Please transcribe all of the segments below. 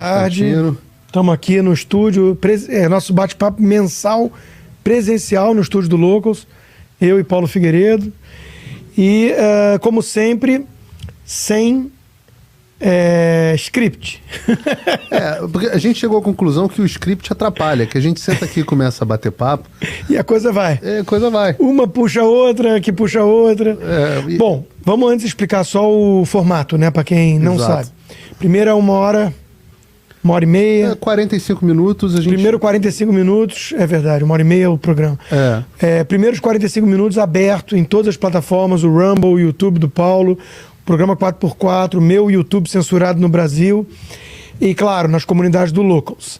Tarde. Estamos aqui no estúdio, nosso bate-papo mensal, presencial no estúdio do Locals, eu e Paulo Figueiredo. E, como sempre, sem script. Porque a gente chegou à conclusão que o script atrapalha, que a gente senta aqui e começa a bater papo. E a coisa vai. A coisa vai. Uma puxa a outra, que puxa a outra. Bom, vamos antes explicar só o formato, né? Para quem não sabe. Primeiro é 1 hora... 1h30. 45 minutos. Primeiro 45 minutos, é verdade, 1h30 é o programa. Primeiros 45 minutos aberto em todas as plataformas, o Rumble, o YouTube do Paulo, o programa 4x4, meu YouTube censurado no Brasil e, claro, nas comunidades do Locals.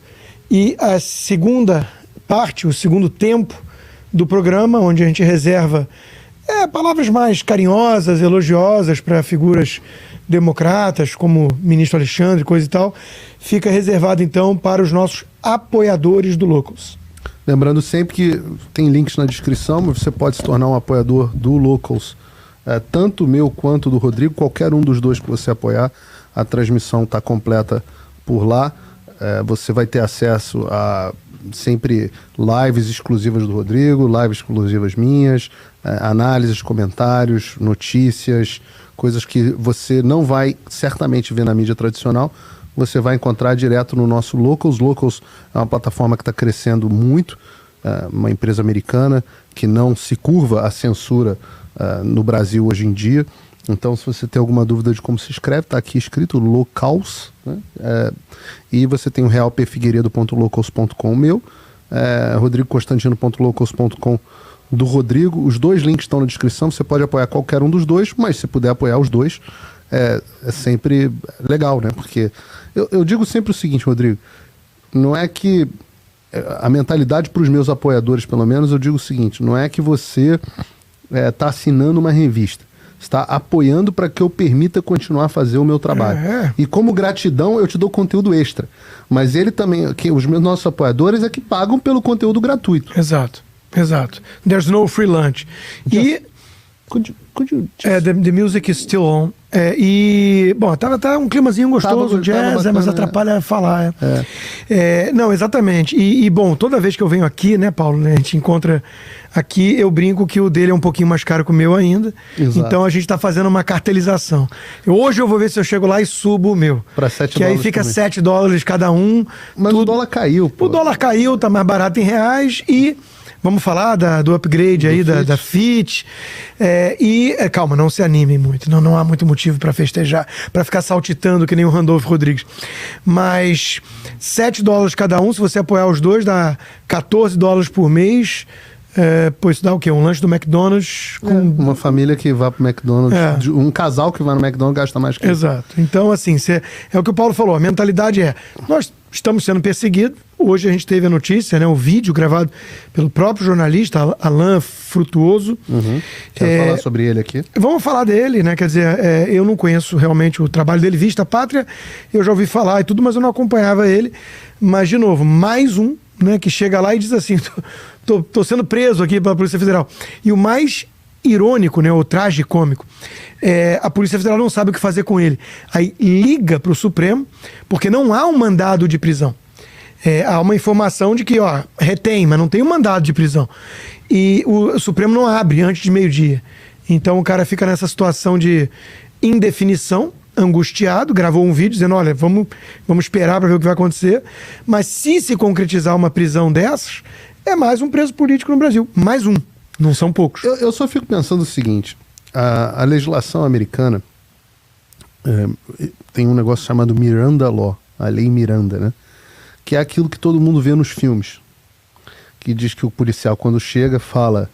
E a segunda parte, o segundo tempo do programa, onde a gente reserva palavras mais carinhosas, elogiosas para figuras democratas, como o ministro Alexandre, coisa e tal, fica reservado, então, para os nossos apoiadores do Locals. Lembrando sempre que tem links na descrição, mas você pode se tornar um apoiador do Locals, tanto o meu quanto do Rodrigo, qualquer um dos dois que você apoiar, a transmissão está completa por lá. Você vai ter acesso a sempre lives exclusivas do Rodrigo, lives exclusivas minhas, análises, comentários, notícias, coisas que você não vai certamente ver na mídia tradicional, você vai encontrar direto no nosso Locals. Locals é uma plataforma que está crescendo muito, uma empresa americana que não se curva à censura no Brasil hoje em dia. Então, se você tem alguma dúvida de como se escreve, está aqui escrito Locals, né? E você tem o realpfigueiredo.locals.com meu, rodrigoconstantino.locals.com do Rodrigo. Os dois links estão na descrição, você pode apoiar qualquer um dos dois, mas se puder apoiar os dois, é sempre legal, né? Porque eu digo sempre o seguinte, Rodrigo, não é que a mentalidade para os meus apoiadores, pelo menos, eu digo o seguinte, não é que você está assinando uma revista, está apoiando para que eu permita continuar a fazer o meu trabalho. E como gratidão, eu te dou conteúdo extra. Mas ele também, os nossos apoiadores é que pagam pelo conteúdo gratuito. Exato. There's no free lunch. Could you the music is still on. Bom, tá um climazinho gostoso, jazz, bacana, mas atrapalha falar. Não, exatamente. Bom, toda vez que eu venho aqui, né, Paulo, né, a gente encontra aqui, eu brinco que o dele é um pouquinho mais caro que o meu ainda. Exato. Então a gente tá fazendo uma cartelização. Hoje eu vou ver se eu chego lá e subo o meu. Para $7. Que aí fica também. $7 cada um. Mas o dólar caiu, pô. O dólar caiu, tá mais barato em reais e... Vamos falar do upgrade aí, da Fit. Calma, não se animem muito. Não há muito motivo para festejar, para ficar saltitando que nem o Randolfo Rodrigues. Mas $7 cada um, se você apoiar os dois, dá $14 por mês. Pois dá o quê? Um lanche do McDonald's com... uma família que vai pro McDonald's, um casal que vai no McDonald's gasta mais que Exato. Então, assim, é o que o Paulo falou, a mentalidade nós estamos sendo perseguidos. Hoje a gente teve a notícia, né, o vídeo gravado pelo próprio jornalista Alain Frutuoso. Quer falar sobre ele aqui? Vamos falar dele, né? Quer dizer, eu não conheço realmente o trabalho dele, Vista Pátria, eu já ouvi falar e tudo, mas eu não acompanhava ele. Mas, de novo, mais um, né, que chega lá e diz assim, tô sendo preso aqui pela Polícia Federal. E o mais irônico, né, o tragicômico, a Polícia Federal não sabe o que fazer com ele. Aí liga para o Supremo, porque não há um mandado de prisão. Há uma informação de que, retém, mas não tem um mandado de prisão. E o Supremo não abre antes de meio-dia. Então o cara fica nessa situação de indefinição, angustiado, gravou um vídeo dizendo, olha, vamos esperar para ver o que vai acontecer. Mas se concretizar uma prisão dessas, é mais um preso político no Brasil. Mais um. Não são poucos. Eu só fico pensando o seguinte, a legislação americana tem um negócio chamado Miranda Law, a lei Miranda, né? Que é aquilo que todo mundo vê nos filmes, que diz que o policial, quando chega, fala: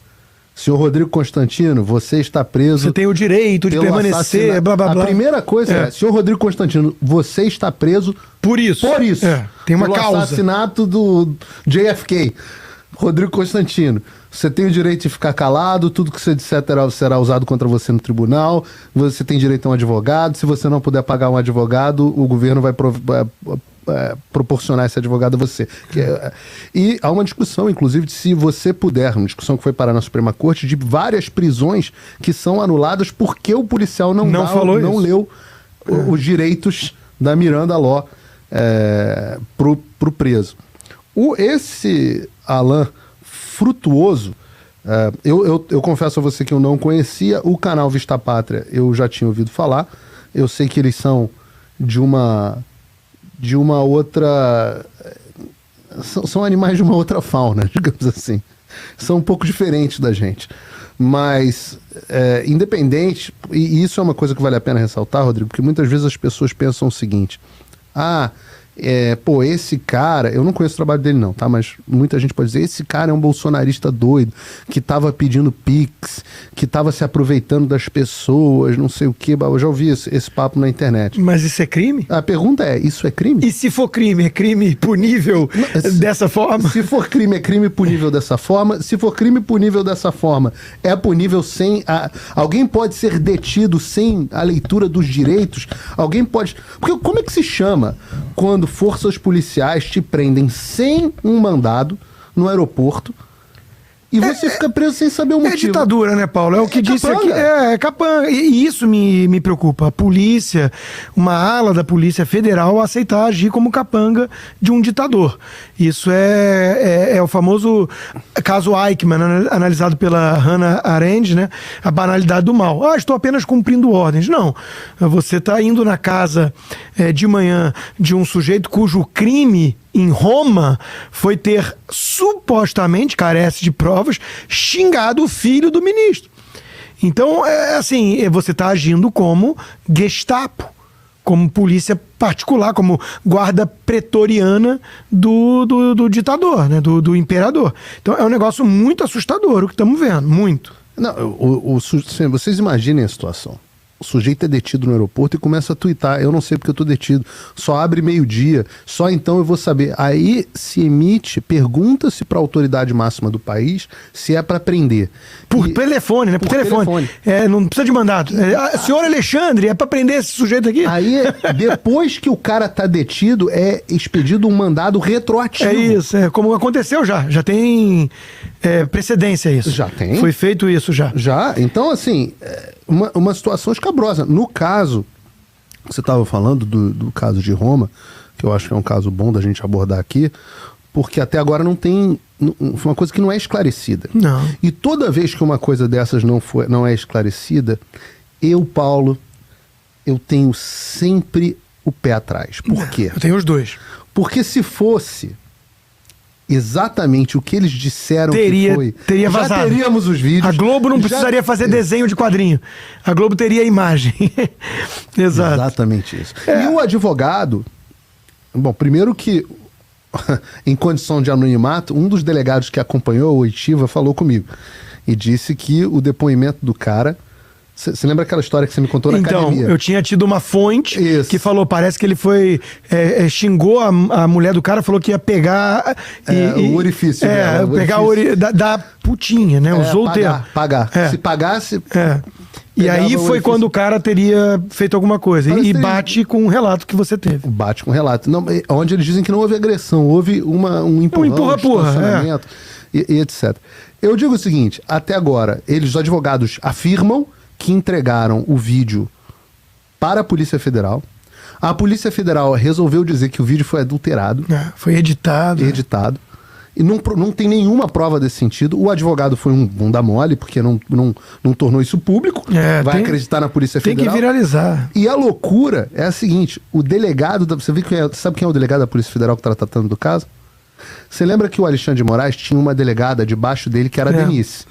senhor Rodrigo Constantino, você está preso. Você tem o direito de permanecer, blá, blá, blá. A primeira coisa é, senhor Rodrigo Constantino, você está preso por isso. Tem uma causa. Assassinato do JFK. Rodrigo Constantino, você tem o direito de ficar calado, tudo que você disser será usado contra você no tribunal, você tem direito a um advogado, se você não puder pagar um advogado, o governo vai proporcionar esse advogado a você. E há uma discussão, inclusive, de se você puder, uma discussão que foi parar na Suprema Corte, de várias prisões que são anuladas porque o policial não leu os direitos da Miranda Law. pro preso. Esse Alain Frutuoso, eu confesso a você que eu não conhecia. O canal Vista Pátria eu já tinha ouvido falar. Eu sei que eles são de uma outra... São animais de uma outra fauna, digamos assim. São um pouco diferentes da gente. Mas, independente... E isso é uma coisa que vale a pena ressaltar, Rodrigo, porque muitas vezes as pessoas pensam o seguinte: esse cara, eu não conheço o trabalho dele não, tá? Mas muita gente pode dizer, esse cara é um bolsonarista doido, que tava pedindo pix, que tava se aproveitando das pessoas, não sei o quê. Eu já ouvi esse papo na internet. Mas isso é crime? A pergunta é, isso é crime? E se for crime, é crime punível dessa forma? Se for crime, é crime punível dessa forma. Se for crime punível dessa forma, é punível sem... Alguém pode ser detido sem a leitura dos direitos? Alguém pode... Porque como é que se chama quando forças policiais te prendem sem um mandado no aeroporto e você fica preso sem saber o motivo? É ditadura, né, Paulo? É o que disse aqui. É capanga. E isso me preocupa. A polícia, uma ala da Polícia Federal aceitar agir como capanga de um ditador. Isso é o famoso caso Eichmann, analisado pela Hannah Arendt, né? A banalidade do mal. Estou apenas cumprindo ordens. Não. Você está indo na casa de manhã de um sujeito cujo crime em Roma foi ter, supostamente, carece de provas, xingado o filho do ministro. Então, você está agindo como Gestapo, como polícia particular, como guarda pretoriana do ditador, né? do imperador. Então, é um negócio muito assustador o que estamos vendo, muito. Não, vocês imaginem a situação. O sujeito é detido no aeroporto e começa a tuitar: eu não sei porque eu tô detido, só abre meio-dia, só então eu vou saber. Aí se emite, pergunta-se para a autoridade máxima do país se é para prender. Por telefone, né? Por telefone. Não precisa de mandado. Senhor Alexandre, é para prender esse sujeito aqui? Aí, depois que o cara tá detido, é expedido um mandado retroativo. É isso, como aconteceu já. Já tem precedência isso. Já tem? Foi feito isso já. Já? Então, assim... Uma situação escabrosa. No caso, você estava falando do caso de Roma, que eu acho que é um caso bom da gente abordar aqui, porque até agora foi uma coisa que não é esclarecida. Não. E toda vez que uma coisa dessas não é esclarecida, Paulo, eu tenho sempre o pé atrás. Por quê? Eu tenho os dois. Porque se fosse exatamente o que eles disseram que foi, teria vazado. Já teríamos os vídeos. A Globo não precisaria fazer desenho de quadrinho. A Globo teria imagem. Exato. Exatamente isso. E o advogado... Bom, primeiro que, em condição de anonimato, um dos delegados que acompanhou a oitiva falou comigo e disse que o depoimento do cara... Você lembra aquela história que você me contou na academia? Então, eu tinha tido uma fonte que falou, parece que ele foi... xingou a mulher do cara, falou que ia pegar... o orifício. Pegar da putinha, né? Usou o termo. Pagar. Se pagasse... E aí foi quando o cara teria feito alguma coisa. E bate com o relato que você teve. Bate com o relato. Não, onde eles dizem que não houve agressão, houve um empurrão, distanciamento e etc. Eu digo o seguinte, até agora, os advogados afirmam que entregaram o vídeo para a Polícia Federal. A Polícia Federal resolveu dizer que o vídeo foi adulterado. Foi editado. E não tem nenhuma prova desse sentido. O advogado foi um bunda mole, porque não tornou isso público. Vai acreditar na Polícia Federal. Tem que viralizar. E a loucura é a seguinte: o delegado... sabe quem é o delegado da Polícia Federal que está tratando do caso? Você lembra que o Alexandre de Moraes tinha uma delegada debaixo dele que era a Denise?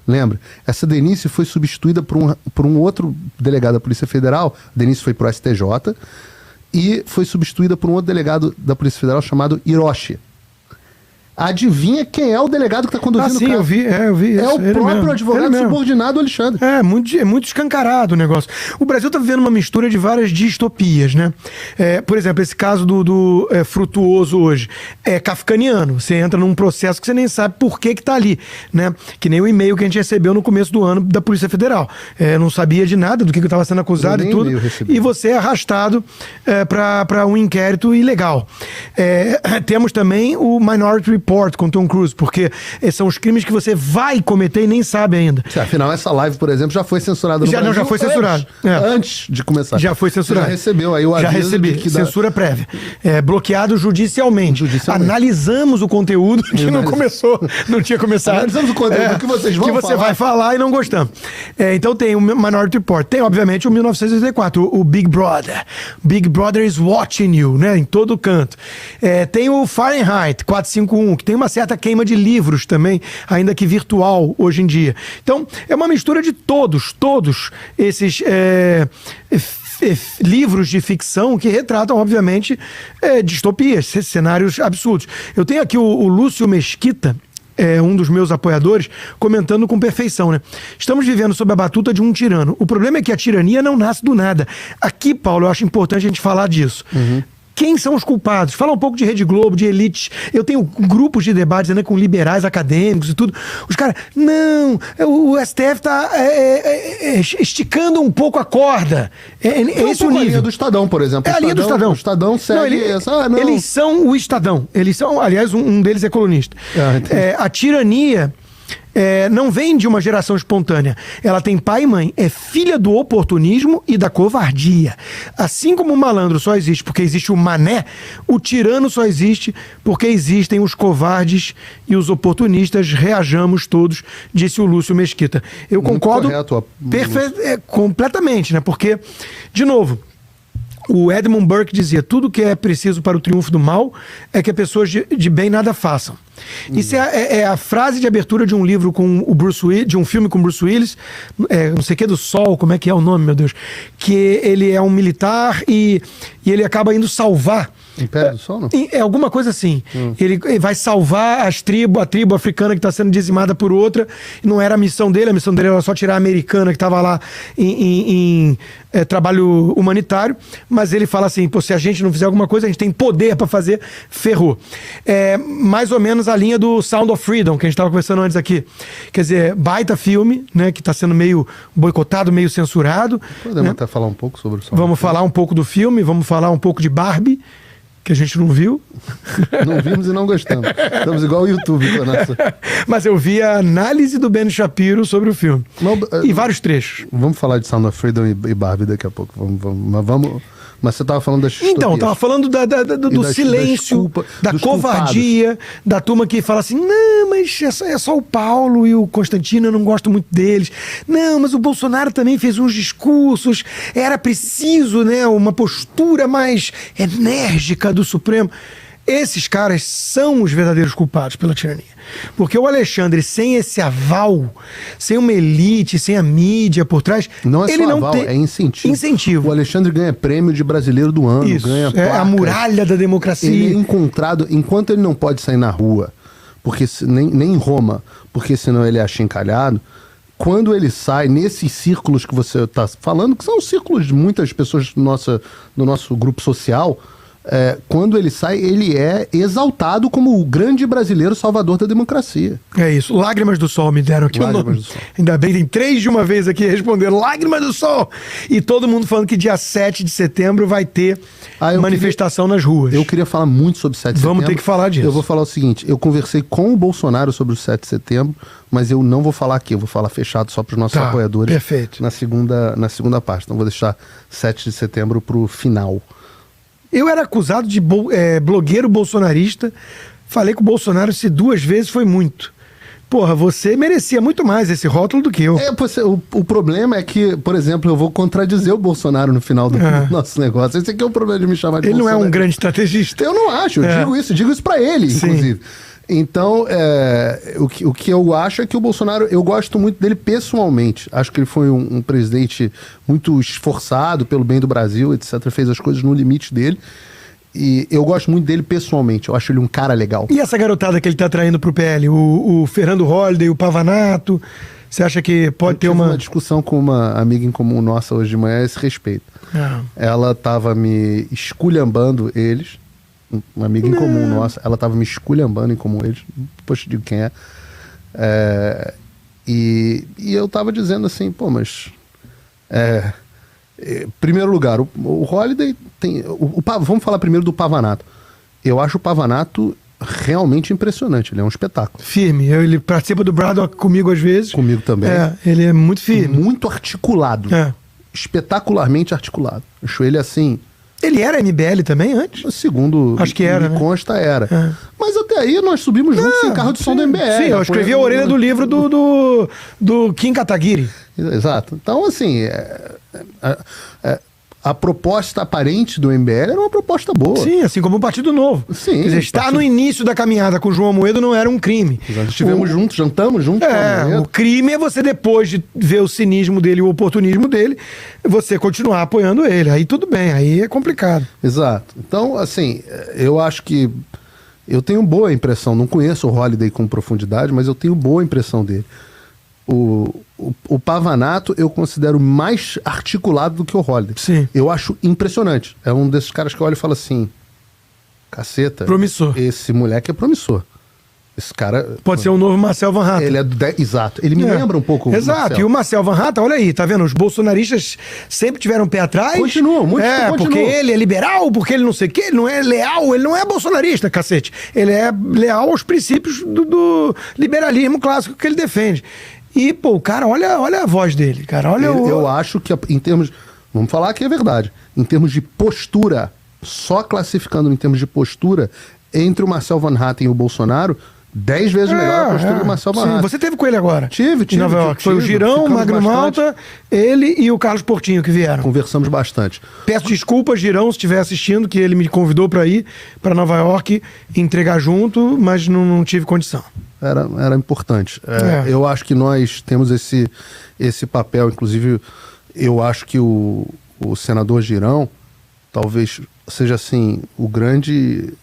Lembra? Essa Denise foi substituída por um outro delegado da Polícia Federal. A Denise foi pro STJ e foi substituída por um outro delegado da Polícia Federal chamado Hiroshi. Adivinha quem é o delegado que está conduzindo o caso? Eu vi isso. É o próprio advogado subordinado Alexandre. É muito escancarado o negócio. O Brasil está vivendo uma mistura de várias distopias, né? Por exemplo, esse caso do Frutuoso hoje é kafkaniano. Você entra num processo que você nem sabe por que está ali, né? Que nem o e-mail que a gente recebeu no começo do ano da Polícia Federal. Não sabia de nada do que estava sendo acusado e tudo. E você é arrastado para um inquérito ilegal. Temos também o Minority Report com Tom Cruise, porque são os crimes que você vai cometer e nem sabe ainda. Afinal, essa live, por exemplo, já foi censurada no Brasil. Já foi censurado. Antes de começar. Já foi censurado. Você já recebeu aí o aviso. Já recebi, censura prévia. Bloqueado judicialmente. Analisamos o conteúdo que não começou, não tinha começado. Analisamos o conteúdo que vocês vão falar. Que você vai falar e não gostamos. Então tem o Minority Report. Tem, obviamente, o 1984, o Big Brother. Big Brother is watching you, né? Em todo canto. Tem o Fahrenheit 451, que tem uma certa queima de livros também, ainda que virtual hoje em dia. Então, é uma mistura de todos esses livros de ficção que retratam, obviamente, distopias, cenários absurdos. Eu tenho aqui o Lúcio Mesquita, um dos meus apoiadores, comentando com perfeição, né? Estamos vivendo sob a batuta de um tirano. O problema é que a tirania não nasce do nada. Aqui, Paulo, eu acho importante a gente falar disso. Quem são os culpados? Fala um pouco de Rede Globo, de elites. Eu tenho grupos de debates, né, com liberais acadêmicos e tudo. Os caras, não, o STF está esticando um pouco a corda. Esse é o nível. A linha do Estadão, por exemplo. A linha do Estadão. O Estadão segue essa... Não. Eles são o Estadão. Eles são, aliás, um deles é colunista. A tirania... não vem de uma geração espontânea. Ela tem pai e mãe. É filha do oportunismo e da covardia. Assim como o malandro só existe porque existe o mané, o tirano só existe porque existem os covardes e os oportunistas. Reajamos todos, disse o Lúcio Mesquita. Eu muito concordo completamente, né? Porque, de novo, o Edmund Burke dizia: tudo que é preciso para o triunfo do mal é que pessoas de bem nada façam. Isso é a frase de abertura de um livro com o Bruce Willis, de um filme com Bruce Willis, não sei o que do Sol, como é que é o nome, meu Deus? Que ele é um militar e ele acaba indo salvar. Império do Sol, não? É alguma coisa assim. Ele vai salvar a tribo africana que está sendo dizimada por outra. Não era a missão dele era só tirar a americana que estava lá em trabalho humanitário. Mas ele fala assim: pô, se a gente não fizer alguma coisa, a gente tem poder para fazer, ferrou. Mais ou menos a linha do Sound of Freedom, que a gente estava conversando antes aqui. Quer dizer, baita filme, né, que está sendo meio boicotado, meio censurado. Podemos até falar um pouco sobre o Sound Vamos falar um pouco do filme, vamos falar um pouco de Barbie, que a gente não viu. Não vimos e não gostamos. Estamos igual o YouTube com a nossa... Mas eu vi a análise do Ben Shapiro sobre o filme. E vários trechos. Vamos falar de Sound of Freedom e Barbie daqui a pouco. Mas você estava falando das distopias. Então, estava falando do silêncio, da covardia, da turma que fala assim: não, mas é só o Paulo e o Constantino, eu não gosto muito deles. Não, mas o Bolsonaro também fez uns discursos, era preciso, né, uma postura mais enérgica do Supremo. Esses caras são os verdadeiros culpados pela tirania. Porque o Alexandre, sem esse aval, sem uma elite, sem a mídia por trás... Não é ele só não aval, tem... é incentivo. O Alexandre ganha prêmio de brasileiro do ano, Isso, ganha placa. É a muralha da democracia. Ele é encontrado, enquanto ele não pode sair na rua, porque nem em Roma, porque senão ele é achincalhado. Quando ele sai nesses círculos que você está falando, que são círculos de muitas pessoas do nosso grupo social... quando ele sai, ele é exaltado como o grande brasileiro salvador da democracia. É isso. Lágrimas do Sol me deram aqui o nome. Ainda bem, tem 3 de uma vez aqui respondendo Lágrimas do Sol. E todo mundo falando que dia 7 de setembro vai ter manifestação nas ruas. Eu queria falar muito sobre 7 de setembro. Vamos ter que falar disso. Eu vou falar o seguinte: eu conversei com o Bolsonaro sobre o 7 de setembro, mas eu não vou falar aqui, eu vou falar fechado só para os nossos apoiadores. Perfeito. Na segunda parte. Então vou deixar 7 de setembro para o final. Eu era acusado de blogueiro bolsonarista. Falei que o Bolsonaro, se 2 vezes, foi muito. Porra, você merecia muito mais esse rótulo do que eu. O problema é que, por exemplo, eu vou contradizer o Bolsonaro no final do nosso negócio. Esse aqui é o problema de me chamar de Bolsonaro. Ele não é um grande estrategista. Eu não acho, eu digo isso pra ele, inclusive. Então, o que eu acho é que o Bolsonaro, eu gosto muito dele pessoalmente. Acho que ele foi um presidente muito esforçado pelo bem do Brasil, etc. Fez as coisas no limite dele. E eu gosto muito dele pessoalmente. Eu acho ele um cara legal. E essa garotada que ele tá traindo pro PL? O Fernando Holliday, o Pavanato? Você acha que pode ter uma discussão com uma amiga em comum nossa hoje de manhã a esse respeito. Ela tava me esculhambando eles. Uma amiga em comum nossa, ela tava me esculhambando em comum eles, depois te digo quem é. E eu tava dizendo assim, pô, mas primeiro lugar, o Holliday tem vamos falar primeiro do Pavanato. Eu acho o Pavanato realmente impressionante. Ele é um espetáculo. Firme. Ele participa do Braddock comigo às vezes. Comigo também. Ele é muito firme. Muito articulado. Espetacularmente articulado. Acho ele assim... Ele era MBL também antes? Segundo acho que era, me consta, era. Mas até aí nós subimos juntos em carro de som do MBL. Sim, eu escrevi a orelha do livro do Kim Kataguiri. Exato. Então, assim, a proposta aparente do MBL era uma proposta boa. Sim, assim como o Partido Novo. Sim. Quer dizer, estar no início da caminhada com o João Amoedo não era um crime. Estivemos juntos, jantamos juntos com o Amoedo. O crime é você, depois de ver o cinismo dele e o oportunismo dele, você continuar apoiando ele. Aí tudo bem, aí é complicado. Exato. Então, assim, eu acho que eu tenho boa impressão, não conheço o Holliday com profundidade, mas eu tenho boa impressão dele. O Pavanato eu considero mais articulado do que o Holliday. Sim. Eu acho impressionante. É um desses caras que eu olho e falo assim, caceta. Promissor. Esse moleque é promissor. Esse cara... Pode ser um novo Marcel Van Hatten. Ele é exato. Ele me lembra um pouco Exato. Marcel. E o Marcel Van Hatten, olha aí, tá vendo? Os bolsonaristas sempre tiveram um pé atrás. Continuam, muitos continuam. Porque ele é liberal, porque ele não sei o quê, ele não é leal, ele não é bolsonarista, cacete. Ele é leal aos princípios do liberalismo clássico que ele defende. E, pô, o cara, olha a voz dele, cara. Olha eu acho que, em termos... Vamos falar que é verdade. Em termos de postura, só classificando em termos de postura, entre o Marcel Van Hatten e o Bolsonaro, 10 vezes melhor a postura do Marcel Van Hatten. Você teve com ele agora? Tive. Em Nova York. Foi o Girão, o Magno Malta, ele e o Carlos Portinho que vieram. Conversamos bastante. Peço desculpas, Girão, se estiver assistindo, que ele me convidou para ir para Nova York entregar junto, mas não tive condição. Era importante. Eu acho que nós temos esse papel, inclusive eu acho que o senador Girão talvez seja assim o grande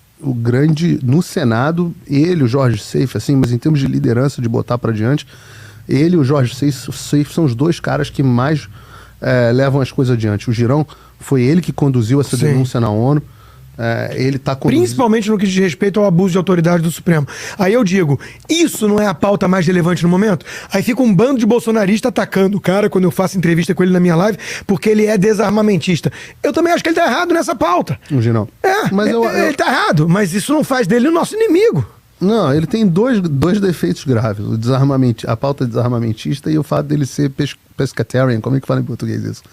no Senado, ele, o Jorge Seife, assim, mas em termos de liderança, de botar para diante, ele e o Jorge Seife são os dois caras que mais levam as coisas adiante. O Girão foi ele que conduziu essa denúncia na ONU. Ele tá principalmente no que diz respeito ao abuso de autoridade do Supremo. Aí eu digo, isso não é a pauta mais relevante no momento? Aí fica um bando de bolsonaristas atacando o cara quando eu faço entrevista com ele na minha live, porque ele é desarmamentista. Eu também acho que ele tá errado nessa pauta. O Girão. Mas ele tá errado, mas isso não faz dele o nosso inimigo. Não, ele tem dois defeitos graves. A pauta desarmamentista e o fato dele ser pescatarian. Como é que fala em português isso?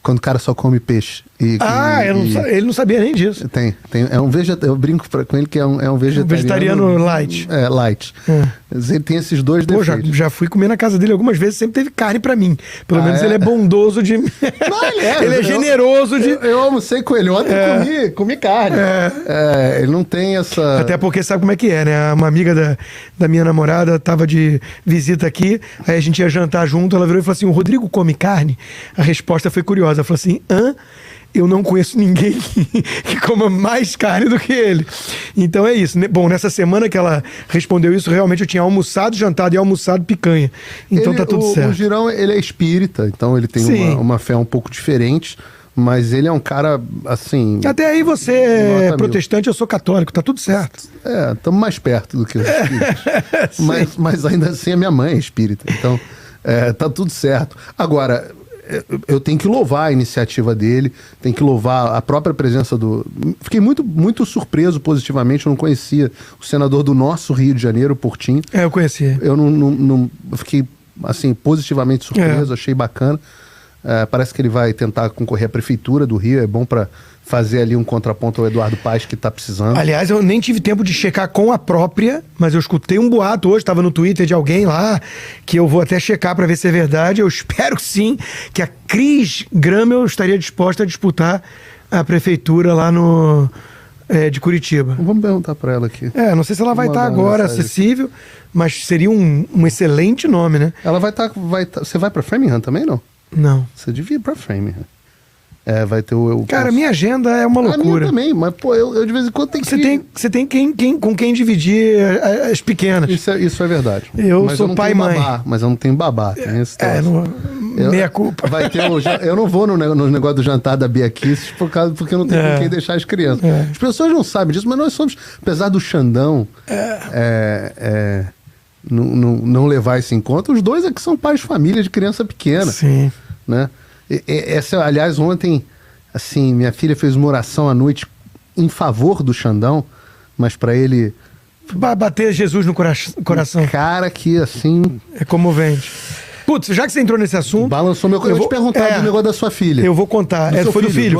Quando o cara só come peixe. Ele não sabia nem disso. Tem. É um vegetariano. Eu brinco com ele que é um vegetariano. Um vegetariano light. Light. Ele tem esses dois defeitos. Já fui comer na casa dele algumas vezes, sempre teve carne pra mim. Pelo menos ele é bondoso de... ele é generoso de... Eu almocei com ele ontem e comi carne. Ele não tem essa... Até porque sabe como é que é, né? Uma amiga da minha namorada tava de visita aqui, aí a gente ia jantar junto, ela virou e falou assim, o Rodrigo come carne? A resposta foi curiosa. Ela falou assim, eu não conheço ninguém que coma mais carne do que ele. Então é isso. Bom, nessa semana que ela respondeu isso, realmente eu tinha almoçado, jantado e almoçado picanha. Então tá tudo certo. O Girão, ele é espírita, então ele tem uma fé um pouco diferente, mas ele é um cara, assim... Até aí você é protestante, eu sou católico, tá tudo certo. Estamos mais perto do que os espíritos. mas ainda assim a minha mãe é espírita, então tá tudo certo. Agora... eu tenho que louvar a iniciativa dele, tenho que louvar a própria presença do... Fiquei muito surpreso positivamente, eu não conhecia o senador do nosso Rio de Janeiro, Portinho. Eu conhecia. Eu eu fiquei, assim, positivamente surpreso, achei bacana. Parece que ele vai tentar concorrer à prefeitura do Rio, é bom para fazer ali um contraponto ao Eduardo Paes que tá precisando. Aliás, eu nem tive tempo de checar com a própria, mas eu escutei um boato hoje, estava no Twitter de alguém lá, que eu vou até checar para ver se é verdade. Eu espero sim que a Cris Gramel estaria disposta a disputar a prefeitura lá de Curitiba. Vamos perguntar para ela aqui. Não sei se ela vai estar agora acessível, mas seria um excelente nome, né? Ela vai estar... Você vai para Framingham também, não? Não. Você devia ir para Framingham. Vai ter Cara, minha agenda é uma loucura. A minha também, mas pô, eu de vez em quando tenho que... Você tem com quem dividir as pequenas. Isso é verdade. Eu sou pai e mãe. Mas eu não tenho babá. Tem esse meia culpa. Vai ter eu não vou no negócio do jantar da Bia Kicis porque eu não tenho com quem deixar as crianças. As pessoas não sabem disso, mas nós somos, apesar do Xandão não levar isso em conta, os dois é que são pais de família de criança pequena. Sim. Né? Aliás, ontem, assim, minha filha fez uma oração à noite em favor do Xandão, mas pra ele... Bater Jesus no coração. Cara que, assim... É comovente. Putz, já que você entrou nesse assunto... Balançou meu... Eu vou te perguntar do negócio da sua filha. Eu vou contar. Foi do filho.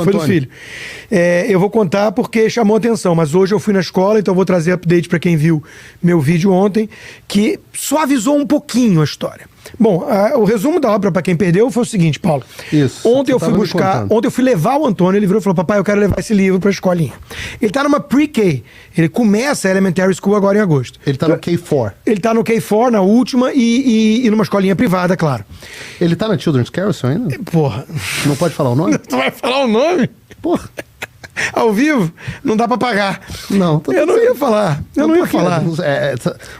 Eu vou contar porque chamou atenção, mas hoje eu fui na escola, então eu vou trazer update pra quem viu meu vídeo ontem, que suavizou um pouquinho a história. Bom, o resumo da obra pra quem perdeu foi o seguinte, Paulo. Isso. Ontem eu fui levar o Antônio, ele virou e falou, papai, eu quero levar esse livro pra escolinha. Ele tá numa pre-K, ele começa a Elementary School agora em agosto. Ele tá no K4. Ele tá no K4, na última, e numa escolinha privada, claro. Ele tá na Children's Carousel ainda? Porra. Não pode falar o nome? Tu vai falar o nome? Porra. Ao vivo, não dá pra pagar. Não. Eu não ia falar.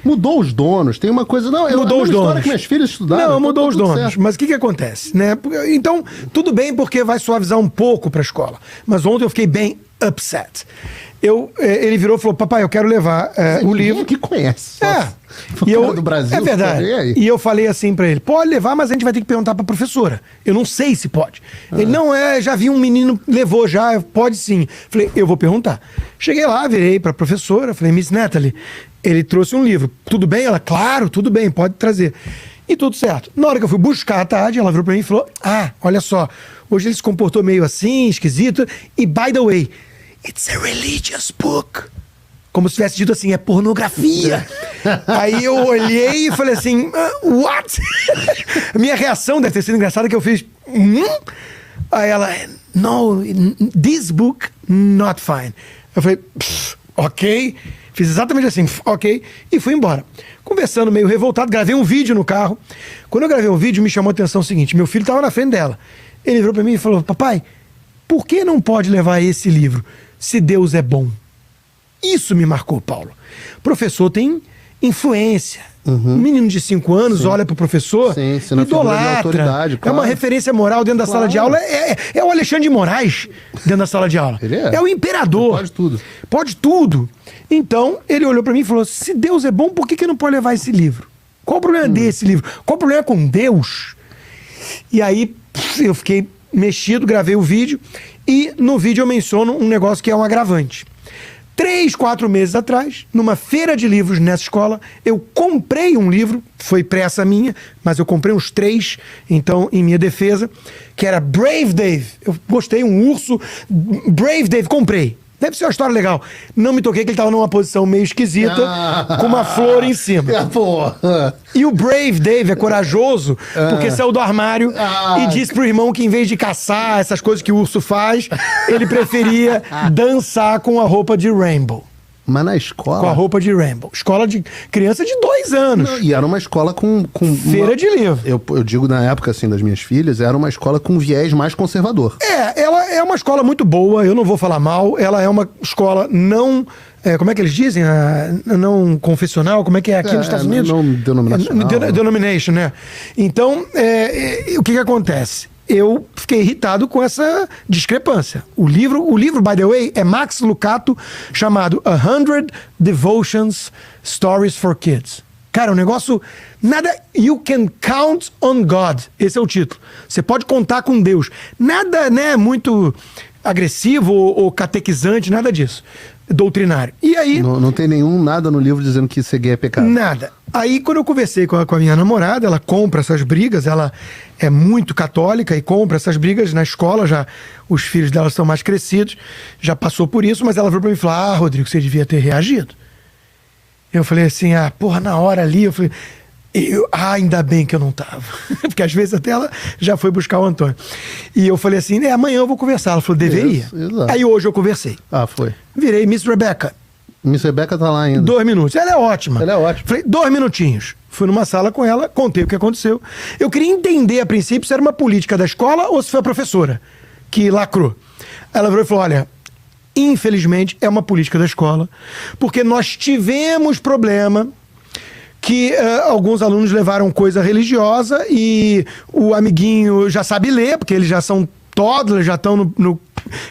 Mudou os donos. Tem uma coisa... Não, mudou os donos. Que minhas filhas estudaram. Não, mudou os donos. Certo. Mas o que acontece, né? Então, tudo bem porque vai suavizar um pouco pra escola. Mas ontem eu fiquei bem upset. Ele virou e falou, papai, eu quero levar o livro... que conhece. Do Brasil. É verdade. E eu falei assim pra ele, pode levar, mas a gente vai ter que perguntar pra professora. Eu não sei se pode. Ele, não, já vi um menino, levou já, pode sim. Falei, eu vou perguntar. Cheguei lá, virei pra professora, falei, Miss Natalie, ele trouxe um livro. Tudo bem? Ela, claro, tudo bem, pode trazer. E tudo certo. Na hora que eu fui buscar à tarde, ela virou pra mim e falou, olha só, hoje ele se comportou meio assim, esquisito, e by the way, it's a religious book. Como se tivesse dito assim, é pornografia. Aí eu olhei e falei assim, what? A minha reação deve ter sido engraçada que eu fiz, Aí ela, no, this book, not fine. Eu falei, ok. Fiz exatamente assim, ok. E fui embora. Conversando meio revoltado, gravei um vídeo no carro. Quando eu gravei o vídeo, me chamou a atenção o seguinte, meu filho estava na frente dela. Ele virou pra mim e falou, papai, por que não pode levar esse livro se Deus é bom? Isso me marcou, Paulo. O professor tem influência. Um menino de 5 anos olha pro professor, idolatra. Claro. É uma referência moral dentro da sala de aula. É o Alexandre de Moraes dentro da sala de aula. Ele é o imperador. Ele pode tudo. Pode tudo. Então, ele olhou pra mim e falou, se Deus é bom, por que não pode levar esse livro? Qual o problema desse livro? Qual o problema com Deus? E aí, eu fiquei mexido, gravei o vídeo. E no vídeo eu menciono um negócio que é um agravante. 3, 4 meses atrás, numa feira de livros nessa escola, eu comprei um livro, foi pressa minha, mas eu comprei uns 3, então, em minha defesa, que era Brave Dave. Eu gostei, um urso, Brave Dave, comprei. Deve ser uma história legal. Não me toquei que ele estava numa posição meio esquisita, com uma flor em cima. E o Brave Dave é corajoso, porque saiu do armário e disse pro irmão que em vez de caçar essas coisas que o urso faz, ele preferia dançar com a roupa de Rainbow. Mas na escola... Com a roupa de Rainbow. Escola de criança de 2 anos. Não, e era uma escola com feira de livro. Eu digo na época, assim, das minhas filhas, era uma escola com viés mais conservador. Ela é uma escola muito boa, eu não vou falar mal. Ela é uma escola não... como é que eles dizem? Não confessional? Como é que é aqui nos Estados Unidos? Não denominacional. Denomination, né? Então, o que acontece? Eu fiquei irritado com essa discrepância. O livro, by the way, é Max Lucado, chamado 100 Devotions Stories for Kids. Cara, um negócio... Nada... You can count on God. Esse é o título. Você pode contar com Deus. Nada, né, muito agressivo ou catequizante, nada disso. Doutrinário. E aí... Não tem nada no livro dizendo que ser gay é pecado. Nada. Aí, quando eu conversei com a minha namorada, ela compra essas brigas, ela é muito católica e compra essas brigas na escola, já os filhos dela são mais crescidos, já passou por isso, mas ela veio pra mim e falou, Rodrigo, você devia ter reagido. Eu falei assim, na hora ali, eu falei... ainda bem que eu não tava. Porque às vezes até ela já foi buscar o Antônio. E eu falei assim, amanhã eu vou conversar. Ela falou, deveria. Exato. Aí hoje eu conversei. Foi. Virei Miss Rebecca. Miss Rebecca tá lá ainda. 2 minutos. Ela é ótima. Falei, 2 minutinhos. Fui numa sala com ela, contei o que aconteceu. Eu queria entender, a princípio, se era uma política da escola ou se foi a professora que lacrou. Ela virou e falou, olha... Infelizmente, é uma política da escola, porque nós tivemos problema que alguns alunos levaram coisa religiosa e o amiguinho já sabe ler, porque eles já são toddlers, já estão no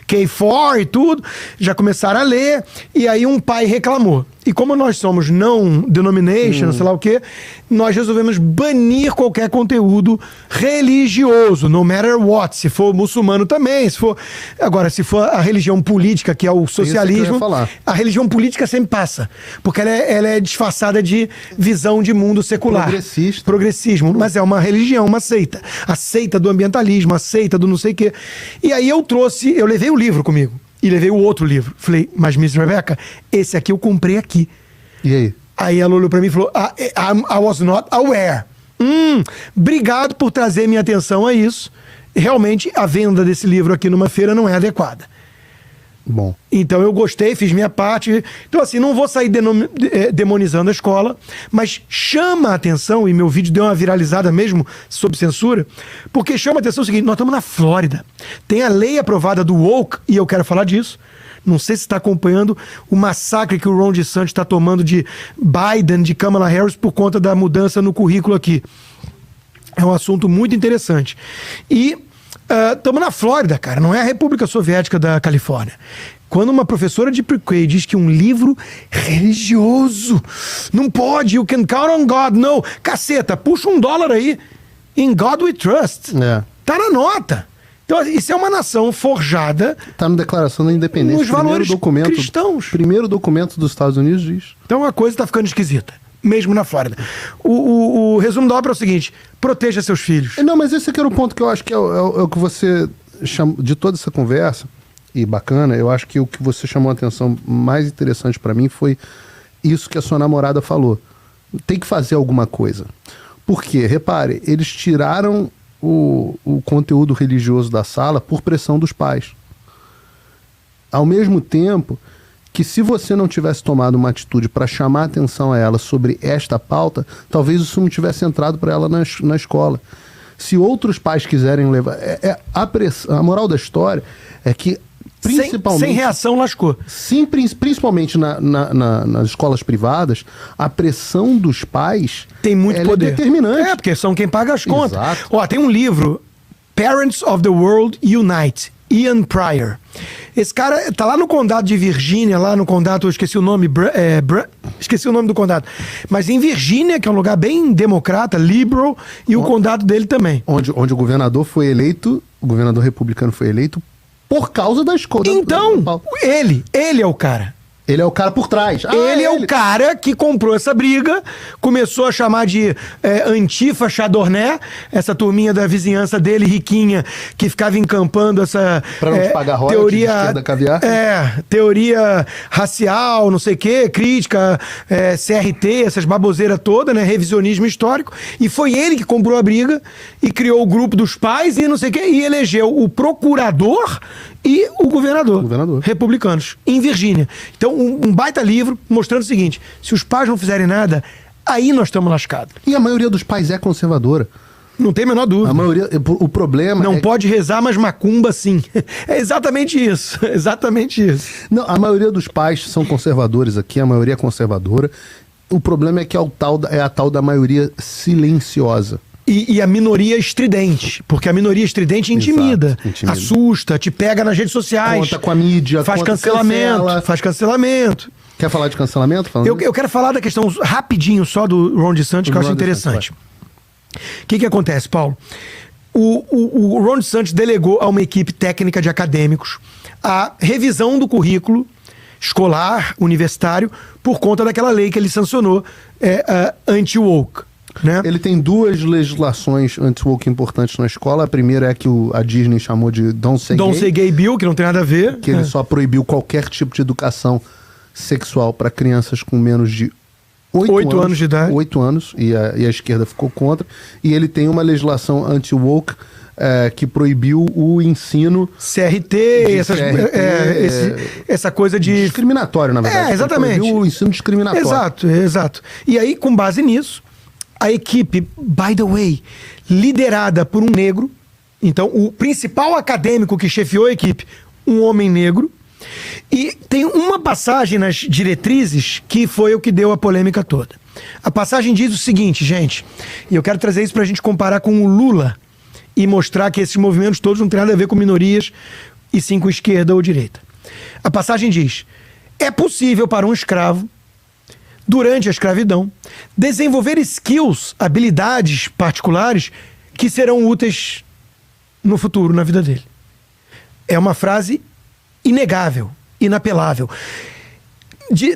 K4 e tudo, já começaram a ler, e aí um pai reclamou. E como nós somos non-denomination, sei lá o quê, nós resolvemos banir qualquer conteúdo religioso, no matter what. Se for muçulmano também, se for... Agora, se for a religião política, que é o socialismo, a religião política sempre passa. Porque ela é disfarçada de visão de mundo secular. Progressismo. Mas é uma religião, uma seita. A seita do ambientalismo, a seita do não sei o quê. E aí eu levei o livro comigo. E levei o outro livro. Falei, mas Miss Rebecca, esse aqui eu comprei aqui. E aí? Aí ela olhou pra mim e falou, I was not aware. Obrigado por trazer minha atenção a isso. Realmente, a venda desse livro aqui numa feira não é adequada. Bom. Então eu gostei, fiz minha parte. Então assim, não vou sair demonizando a escola, mas chama a atenção, e meu vídeo deu uma viralizada mesmo, sob censura, porque chama a atenção o seguinte, nós estamos na Flórida. Tem a lei aprovada do woke, e eu quero falar disso. Não sei se está acompanhando o massacre que o Ron DeSantis está tomando de Biden, de Kamala Harris, por conta da mudança no currículo aqui. É um assunto muito interessante. E estamos na Flórida, cara, não é a República Soviética da Califórnia. Quando uma professora de pre-K diz que um livro religioso não pode, you can count on God, não. Caceta, puxa $1 aí. In God we trust. Tá na nota. Então, isso é uma nação forjada... Está na Declaração da Independência. Nos valores cristãos. Primeiro documento dos Estados Unidos diz. Então a coisa está ficando esquisita. Mesmo na Flórida. O resumo da obra é o seguinte: proteja seus filhos. Não, mas esse aqui era o ponto que eu acho que é o que você chamou de toda essa conversa, e bacana, eu acho que o que você chamou a atenção mais interessante para mim foi isso que a sua namorada falou. Tem que fazer alguma coisa. Por quê? Repare, eles tiraram o conteúdo religioso da sala por pressão dos pais. Ao mesmo tempo que, se você não tivesse tomado uma atitude para chamar a atenção a ela sobre esta pauta, talvez isso não tivesse entrado para ela na escola. Se outros pais quiserem levar... A moral da história é que, principalmente... Sem reação, lascou. Sim, principalmente nas escolas privadas, a pressão dos pais tem muito poder. É determinante. Porque são quem paga as contas. Exato. Ó, tem um livro, Parents of the World Unite, Ian Pryor. Esse cara tá lá no condado de Virgínia, lá no condado, eu esqueci o nome, esqueci o nome do condado. Mas em Virgínia, que é um lugar bem democrata, liberal, e o condado dele também. Onde o governador foi eleito, o governador republicano foi eleito por causa da escola. Então, ele é o cara. Ele é o cara por trás. Ele é o cara que comprou essa briga, começou a chamar de Antifa Chadorné, essa turminha da vizinhança dele, riquinha, que ficava encampando essa pra não te pagar royalties de esquerda caviar. Teoria racial, não sei o quê, crítica, CRT, essas baboseiras todas, né? Revisionismo histórico. E foi ele que comprou a briga e criou o grupo dos pais e não sei o quê, e elegeu o procurador e o governador. Republicanos, em Virgínia. Então, um baita livro mostrando o seguinte: se os pais não fizerem nada, aí nós estamos lascados. E a maioria dos pais é conservadora. Não tem a menor dúvida. A maioria, o problema não pode rezar, mas macumba sim. É exatamente isso. Exatamente isso. Não, a maioria dos pais são conservadores aqui, a maioria é conservadora. O problema é que é a tal da maioria silenciosa. E a minoria estridente, porque a minoria estridente intimida, assusta, te pega nas redes sociais. Conta com a mídia, faz cancelamento. Quer falar de cancelamento? Eu quero falar da questão rapidinho só do Ron DeSantis, que eu acho interessante. O que acontece, Paulo? O Ron DeSantis delegou a uma equipe técnica de acadêmicos a revisão do currículo escolar, universitário, por conta daquela lei que ele sancionou, anti-woke. Né? Ele tem duas legislações anti-woke importantes na escola. A primeira é que a Disney chamou de Don't Say Gay Bill, que não tem nada a ver. Que ele só proibiu qualquer tipo de educação sexual para crianças com menos de 8 anos de idade. 8 anos, e a esquerda ficou contra. E ele tem uma legislação anti-woke que proibiu o ensino... CRT, essa coisa de... Discriminatório, na verdade. Exatamente. Proibiu o ensino discriminatório. Exato. E aí, com base nisso, a equipe, by the way, liderada por um negro, então o principal acadêmico que chefiou a equipe, um homem negro, e tem uma passagem nas diretrizes que foi o que deu a polêmica toda. A passagem diz o seguinte, gente, e eu quero trazer isso pra gente comparar com o Lula e mostrar que esses movimentos todos não têm nada a ver com minorias e sim com esquerda ou direita. A passagem diz: é possível para um escravo durante a escravidão, desenvolver skills, habilidades particulares que serão úteis no futuro, na vida dele. É uma frase inegável, inapelável.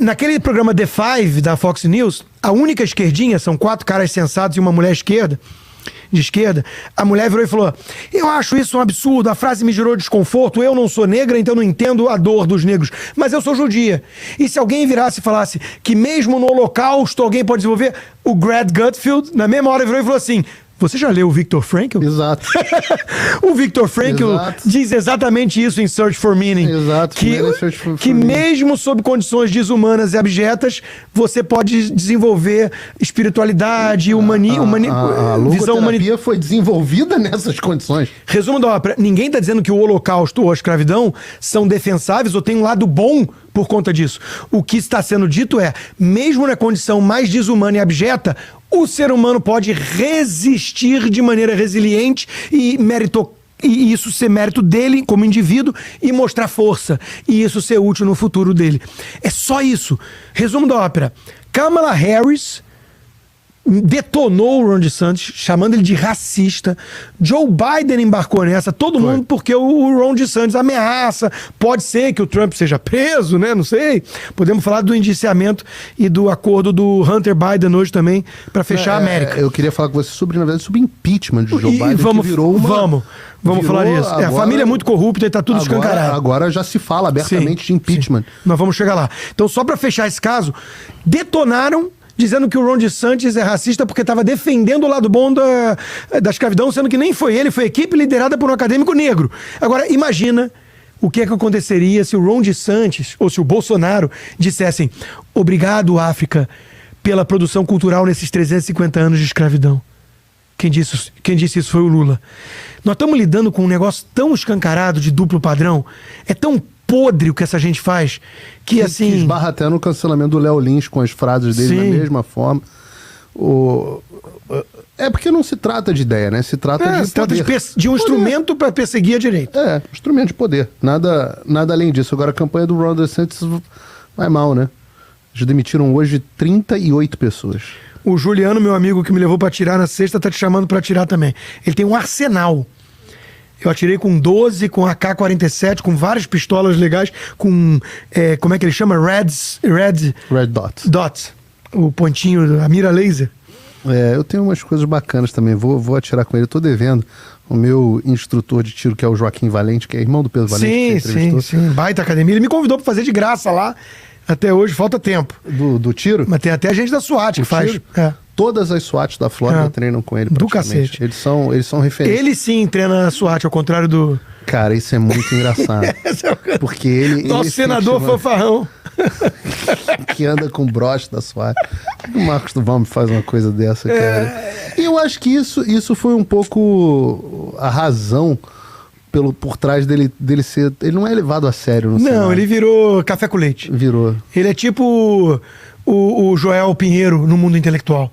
Naquele programa The Five da Fox News, a única esquerdinha, são 4 caras sensatos e uma mulher de esquerda, a mulher virou e falou: eu acho isso um absurdo, a frase me gerou desconforto, eu não sou negra, então não entendo a dor dos negros, mas eu sou judia. E se alguém virasse e falasse que mesmo no Holocausto alguém pode desenvolver, o Grant Gutfeld, na mesma hora, virou e falou assim: você já leu o Viktor Frankl? Exato. O Viktor Frankl diz exatamente isso em Search for Meaning. Exato. Que mesmo sob condições desumanas e abjetas, você pode desenvolver espiritualidade, a logoterapia foi desenvolvida nessas condições. Resumo da ópera: ninguém está dizendo que o Holocausto ou a escravidão são defensáveis ou tem um lado bom por conta disso. O que está sendo dito é, mesmo na condição mais desumana e abjeta, o ser humano pode resistir de maneira resiliente e isso ser mérito dele como indivíduo e mostrar força. E isso ser útil no futuro dele. É só isso. Resumo da ópera: Kamala Harris detonou o Ron DeSantis, chamando ele de racista. Joe Biden embarcou nessa, todo mundo, porque o Ron DeSantis ameaça. Pode ser que o Trump seja preso, né? Não sei. Podemos falar do indiciamento e do acordo do Hunter Biden hoje também, para fechar a América. Eu queria falar com você sobre, na verdade, sobre impeachment de Joe Biden, vamos, que virou uma... Vamos falar disso. Agora, a família é muito corrupta e tá tudo escancarado. Agora já se fala abertamente de impeachment. Sim. Nós vamos chegar lá. Então, só para fechar esse caso, detonaram dizendo que o Ron DeSantis é racista porque estava defendendo o lado bom da escravidão, sendo que nem foi ele, foi a equipe liderada por um acadêmico negro. Agora, imagina o que aconteceria se o Ron DeSantis ou se o Bolsonaro dissessem: obrigado, África, pela produção cultural nesses 350 anos de escravidão. Quem disse isso foi o Lula. Nós estamos lidando com um negócio tão escancarado de duplo padrão, é tão podre o que essa gente faz, que assim... Que esbarra até no cancelamento do Léo Lins com as frases dele da mesma forma. É porque não se trata de ideia, né? Se trata de poder. De um instrumento para perseguir a direita. É, instrumento de poder. Nada além disso. Agora, a campanha do Ron DeSantis vai mal, né? Já demitiram hoje 38 pessoas. O Juliano, meu amigo, que me levou para atirar na sexta, tá te chamando para atirar também. Ele tem um arsenal. Eu atirei com 12, com AK-47, com várias pistolas legais, com, como é que ele chama? Red Dot. O pontinho, a mira laser. Eu tenho umas coisas bacanas também, vou atirar com ele. Eu tô devendo o meu instrutor de tiro, que é o Joaquim Valente, que é irmão do Pedro Valente. Sim, baita academia. Ele me convidou para fazer de graça lá. Até hoje falta tempo. Do tiro? Mas tem até a gente da SWAT que faz. Todas as SWATs da Flórida treinam com ele. Do cacete. Eles são referência. Ele sim treina na SWAT, ao contrário do... Cara, isso é muito engraçado. Porque ele... Nosso senador fanfarrão. Que anda com broche da SWAT. O Marcos do Valme faz uma coisa dessa, cara. E eu acho que isso foi um pouco a razão por trás dele ser... Ele não é levado a sério no Senado. Não, ele virou café com leite. Virou. Ele é tipo o Joel Pinheiro no mundo intelectual.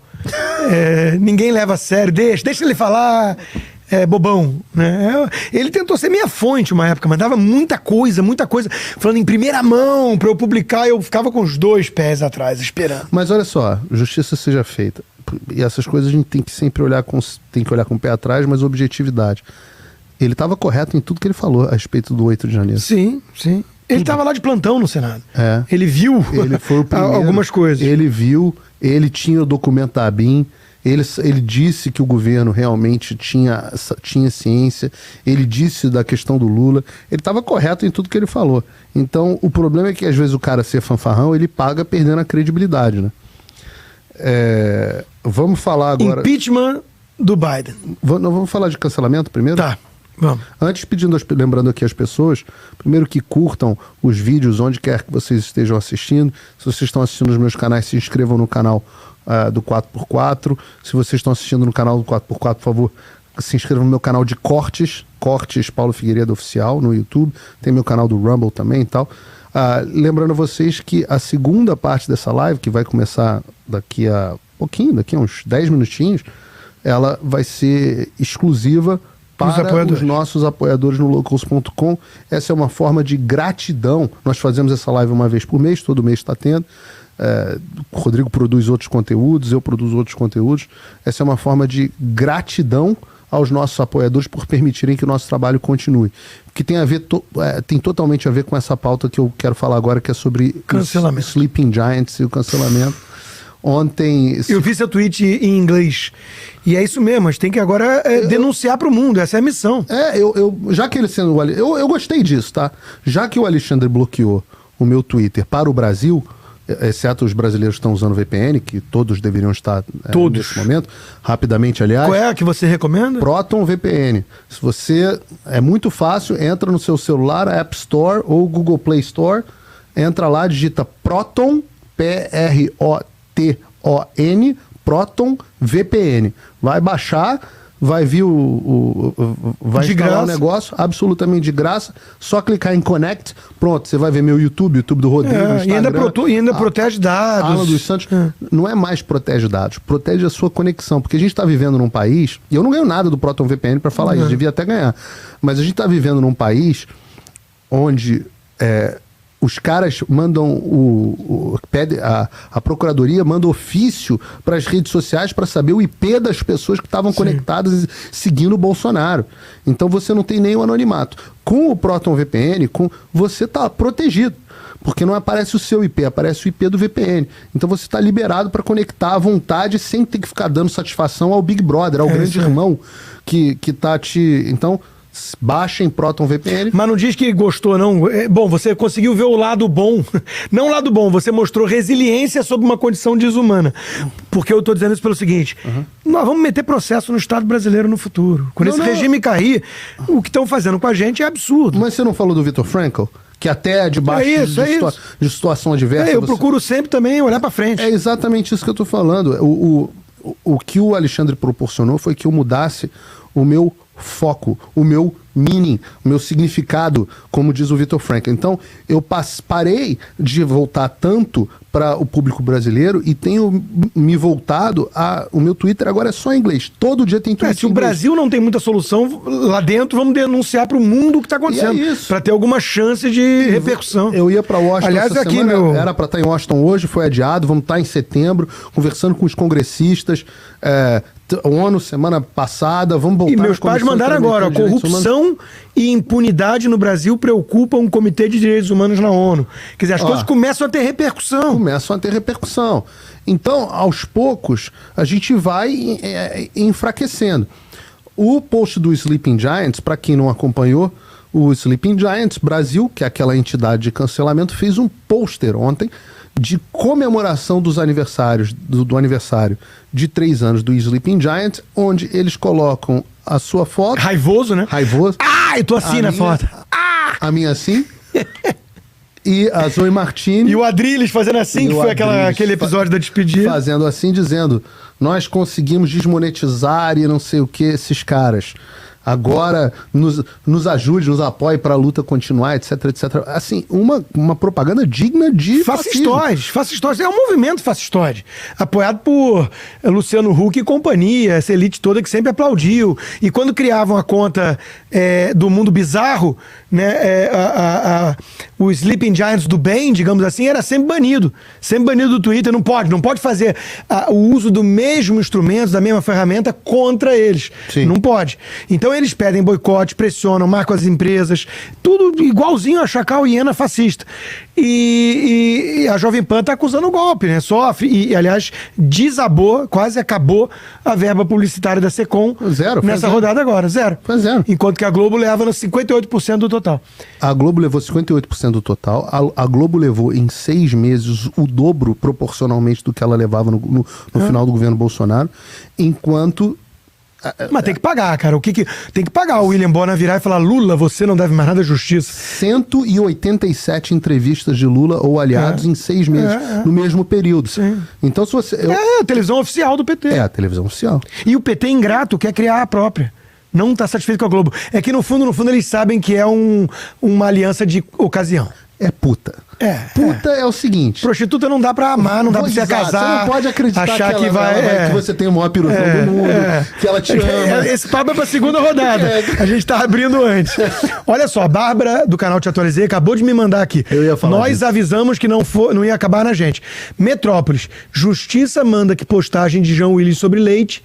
Ninguém leva a sério. Deixa ele falar... bobão, né? Ele tentou ser minha fonte uma época, mandava muita coisa, falando em primeira mão pra eu publicar, eu ficava com os 2 pés atrás, esperando. Mas olha só, justiça seja feita. E essas coisas a gente tem que sempre olhar com o pé atrás, mas objetividade. Ele estava correto em tudo que ele falou a respeito do 8 de janeiro. Sim. Ele estava lá de plantão no Senado. Ele foi o primeiro, algumas coisas. Ele viu, ele tinha o documento da ABIN, ele disse que o governo realmente tinha ciência, ele disse da questão do Lula, ele estava correto em tudo que ele falou. Então, o problema é que às vezes o cara ser fanfarrão, ele paga perdendo a credibilidade, né? Vamos falar agora... Impeachment do Biden. Vamos falar de cancelamento primeiro? Tá. Vamos. Antes, lembrando aqui as pessoas, primeiro que curtam os vídeos onde quer que vocês estejam assistindo. Se vocês estão assistindo nos meus canais, se inscrevam no canal do 4x4. Se vocês estão assistindo no canal do 4x4, por favor, se inscrevam no meu canal de cortes Paulo Figueiredo Oficial no YouTube. Tem meu canal do Rumble também e tal. Lembrando a vocês que a segunda parte dessa live, que vai começar daqui a uns 10 minutinhos, ela vai ser exclusiva para os nossos apoiadores no locals.com. Essa é uma forma de gratidão. Nós fazemos essa live uma vez por mês, todo mês está tendo. o Rodrigo produz outros conteúdos, eu produzo outros conteúdos. Essa é uma forma de gratidão aos nossos apoiadores por permitirem que o nosso trabalho continue. Que tem a ver, tem totalmente a ver com essa pauta que eu quero falar agora, que é sobre cancelamento. Sleeping Giants e o cancelamento. Ontem... Eu vi seu tweet em inglês. E é isso mesmo, a gente tem que agora denunciar para o mundo, essa é a missão. Já que ele sendo... Eu gostei disso, tá? Já que o Alexandre bloqueou o meu Twitter para o Brasil, exceto os brasileiros que estão usando VPN, que todos deveriam estar nesse momento, rapidamente, aliás. Qual é a que você recomenda? Proton VPN. Se você... É muito fácil, entra no seu celular, App Store ou Google Play Store, entra lá, digita Proton, P-R-O-T-O-N, Proton VPN. Vai baixar, vai vir vai instalar o negócio, absolutamente de graça. Só clicar em Connect, pronto, você vai ver meu YouTube do Rodrigo, Instagram, e ainda protege dados. Alan dos Santos. Não é mais protege dados, protege a sua conexão, porque a gente está vivendo num país, e eu não ganho nada do Proton VPN para falar isso, devia até ganhar, mas a gente está vivendo num país onde os caras mandam a procuradoria manda ofício para as redes sociais para saber o IP das pessoas que estavam conectadas e seguindo o Bolsonaro. Então você não tem nenhum anonimato. Com o Proton VPN, você está protegido, porque não aparece o seu IP, aparece o IP do VPN. Então você está liberado para conectar à vontade sem ter que ficar dando satisfação ao Big Brother, ao grande irmão que está te... Então... Baixem Proton VPN. Mas não diz que gostou, não. Bom, você conseguiu ver o lado bom. Não o lado bom, você mostrou resiliência sob uma condição desumana. Porque eu estou dizendo isso pelo seguinte: nós vamos meter processo no Estado brasileiro no futuro. Quando esse regime cair, o que estão fazendo com a gente é absurdo. Mas você não falou do Viktor Frankl? Que até debaixo de situação adversa... eu procuro sempre também olhar para frente. É exatamente isso que eu estou falando. O que o Alexandre proporcionou foi que eu mudasse o meu foco, o meu meaning, o meu significado, como diz o Viktor Frankl. Então, eu parei de voltar tanto para o público brasileiro e tenho me voltado o meu Twitter agora é só em inglês. Todo dia tem Twitter se o Brasil não tem muita solução lá dentro, vamos denunciar para o mundo o que está acontecendo, para ter alguma chance de repercussão. Eu ia para Washington essa semana, era para estar em Washington hoje, foi adiado, vamos estar em setembro, conversando com os congressistas, ONU semana passada, vamos voltar. E meus pais mandaram agora, corrupção e impunidade no Brasil preocupam o Comitê de Direitos Humanos na ONU. Quer dizer, as coisas começam a ter repercussão. Então, aos poucos, a gente vai enfraquecendo. O post do Sleeping Giants, para quem não acompanhou, o Sleeping Giants Brasil, que é aquela entidade de cancelamento, fez um pôster ontem de comemoração dos aniversários, do aniversário de 3 anos do Sleeping Giants, onde eles colocam a sua foto. Raivoso, né? Raivoso. Eu tô assim na foto. A minha assim. E a Zoe Martini. E o Adrilles fazendo assim, que foi aquele episódio da despedida. Fazendo assim, dizendo: nós conseguimos desmonetizar e não sei o que esses caras. Agora nos ajude, nos apoie para a luta continuar, etc, etc. Assim, uma propaganda digna de fascistóide. É um movimento fascistóide, apoiado por Luciano Huck e companhia, essa elite toda que sempre aplaudiu. E quando criavam a conta do Mundo Bizarro, né, o Sleeping Giants do bem, digamos assim, era sempre banido do Twitter. Não pode fazer o uso do mesmo instrumento, da mesma ferramenta contra eles. Sim. Não pode. Então eles pedem boicote, pressionam, marcam as empresas, tudo igualzinho a Chacal e Hiena fascista. E a Jovem Pan está acusando o golpe, né? Sofre. E, aliás, desabou, quase acabou a verba publicitária da Secom nessa rodada agora. Zero. Foi zero. Enquanto que a Globo leva nos 58% do total. A Globo levou 58% do total. A Globo levou em 6 meses o dobro proporcionalmente do que ela levava no final do governo Bolsonaro, enquanto... Mas tem que pagar, cara. Tem que pagar o William Bonner virar e falar: Lula, você não deve mais nada à justiça. 187 entrevistas de Lula ou aliados em 6 meses, no mesmo período. Sim. Então, se você... É a televisão oficial do PT. É a televisão oficial. E o PT ingrato quer criar a própria. Não está satisfeito com a Globo. É que, no fundo, eles sabem que é uma aliança de ocasião. é puta. Puta é o seguinte... Prostituta não dá pra amar, não dá pra você casar. Você não pode acreditar achar que que você tem o maior piruzão do mundo, que ela te ama. Esse papo é pra segunda rodada. A gente tá abrindo antes. Olha só, a Bárbara, do canal Te Atualizei, acabou de me mandar aqui. Eu ia falar Nós disso. avisamos que não ia acabar na gente. Metrópolis, Justiça manda que postagem de João Willis sobre leite,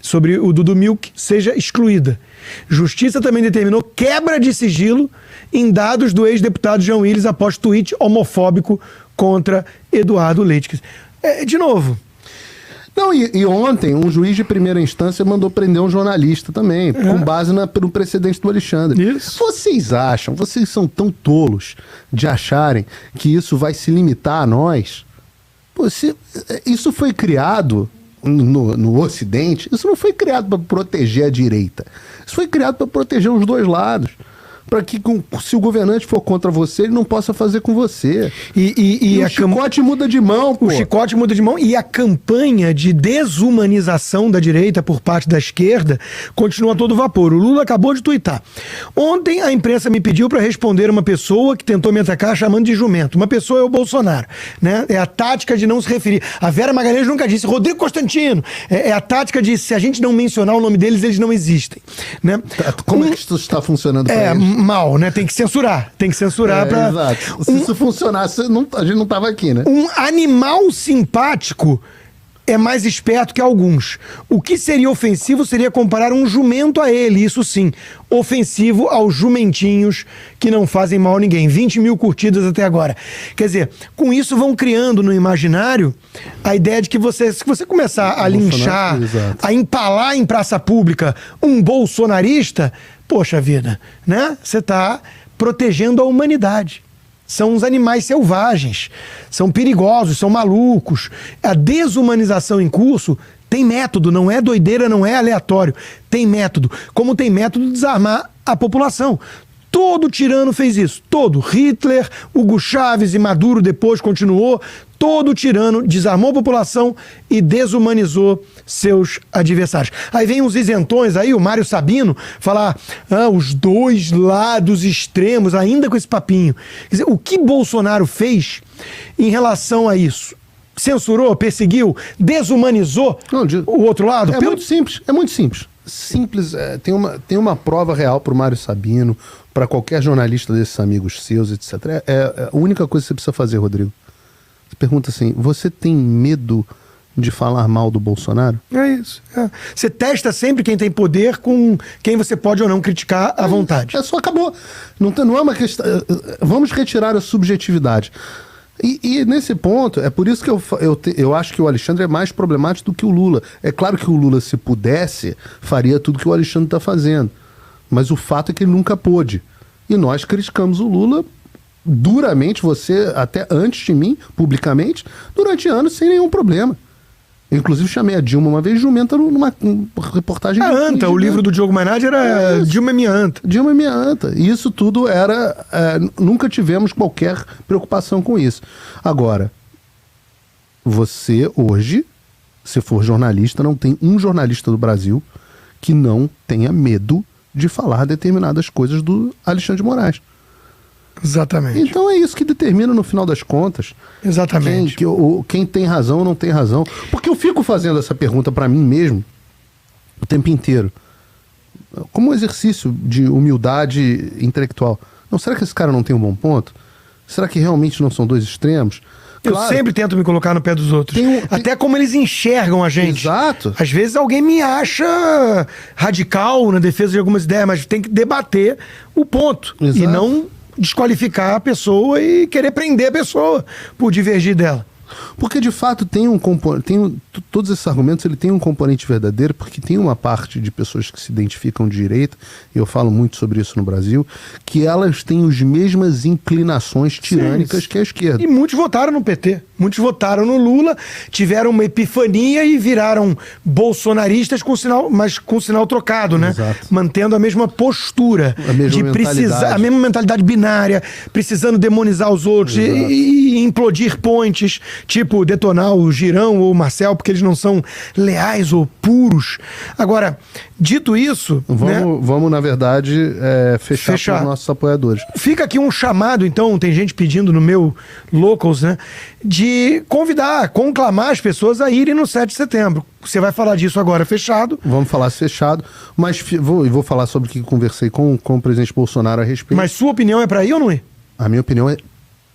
sobre o Dudu Milk, seja excluída. Justiça também determinou quebra de sigilo em dados do ex-deputado João Willis após tweet homofóbico contra Eduardo Leite. De novo. Não, e ontem um juiz de primeira instância mandou prender um jornalista também, com base no precedente do Alexandre. Isso. Vocês são tão tolos de acharem que isso vai se limitar a nós? Pô, isso foi criado no Ocidente, isso não foi criado para proteger a direita. Isso foi criado para proteger os dois lados. Para que, se o governante for contra você, ele não possa fazer com você. E o chicote muda de mão, pô. O chicote muda de mão e a campanha de desumanização da direita por parte da esquerda continua a todo vapor. O Lula acabou de tuitar. Ontem a imprensa me pediu para responder uma pessoa que tentou me atacar chamando de jumento. Uma pessoa é o Bolsonaro, né? É a tática de não se referir. A Vera Magalhães nunca disse Rodrigo Constantino. É a tática de se a gente não mencionar o nome deles, eles não existem, né? Como é que isso está funcionando para eles? Mal, né? Tem que censurar. Pra... Exato. Se isso funcionasse, a gente não tava aqui, né? Um animal simpático é mais esperto que alguns. O que seria ofensivo seria comparar um jumento a ele, isso sim. Ofensivo aos jumentinhos que não fazem mal a ninguém. 20 mil curtidas até agora. Quer dizer, com isso vão criando no imaginário a ideia de que se você começar a linchar, a empalar em praça pública um bolsonarista, poxa vida, né? Você está protegendo a humanidade. São uns animais selvagens, são perigosos, são malucos. A desumanização em curso tem método, não é doideira, não é aleatório. Tem método. Como tem método de desarmar a população. Todo tirano fez isso. Todo. Hitler, Hugo Chávez e Maduro depois continuou. Todo tirano desarmou a população e desumanizou seus adversários. Aí vem uns isentões aí, o Mário Sabino, falar os dois lados extremos, ainda com esse papinho. Quer dizer, o que Bolsonaro fez em relação a isso? Censurou, perseguiu, desumanizou o outro lado? Muito simples, é muito simples. Simples, tem uma prova real para o Mário Sabino, para qualquer jornalista desses amigos seus, etc. É a única coisa que você precisa fazer, Rodrigo. Você pergunta assim, você tem medo de falar mal do Bolsonaro? É isso. Você testa sempre quem tem poder com quem você pode ou não criticar à vontade. Só acabou. Não é uma questão... Vamos retirar a subjetividade. E nesse ponto, é por isso que eu acho que o Alexandre é mais problemático do que o Lula. É claro que o Lula, se pudesse, faria tudo que o Alexandre está fazendo. Mas o fato é que ele nunca pôde. E nós criticamos o Lula duramente, você até antes de mim, publicamente, durante anos, sem nenhum problema. Eu, inclusive, chamei a Dilma uma vez jumenta numa reportagem... A anta, o livro do Diogo Mainardi era Dilma é minha anta. Dilma é minha anta. E isso tudo era... nunca tivemos qualquer preocupação com isso. Agora, você hoje, se for jornalista, não tem um jornalista do Brasil que não tenha medo de falar determinadas coisas do Alexandre de Moraes. Exatamente. Então é isso que determina no final das contas. Exatamente. Quem tem razão ou não tem razão. Porque eu fico fazendo essa pergunta para mim mesmo o tempo inteiro. Como um exercício de humildade intelectual. Não, será que esse cara não tem um bom ponto? Será que realmente não são dois extremos? Claro. Eu sempre tento me colocar no pé dos outros. Até como eles enxergam a gente. Exato. Às vezes alguém me acha radical na defesa de algumas ideias, mas tem que debater o ponto. Exato. E não desqualificar a pessoa e querer prender a pessoa por divergir dela. Porque de fato tem um componente, todos esses argumentos ele tem um componente verdadeiro, porque tem uma parte de pessoas que se identificam de direita, e eu falo muito sobre isso no Brasil, que elas têm as mesmas inclinações tirânicas que a esquerda. E muitos votaram no PT. Muitos votaram no Lula, tiveram uma epifania e viraram bolsonaristas mas com sinal trocado, né? Exato. Mantendo a mesma postura, a mesma mentalidade binária, precisando demonizar os outros e implodir pontes, tipo detonar o Girão ou o Marcel, porque eles não são leais ou puros. Agora, dito isso... Vamos na verdade, fechar para os nossos apoiadores. Fica aqui um chamado, então, tem gente pedindo no meu Locals, né? De conclamar as pessoas a irem no 7 de setembro. Você vai falar disso agora fechado. Vamos falar fechado, mas vou falar sobre o que conversei com o presidente Bolsonaro a respeito. Mas sua opinião é para ir ou não ir? A minha opinião é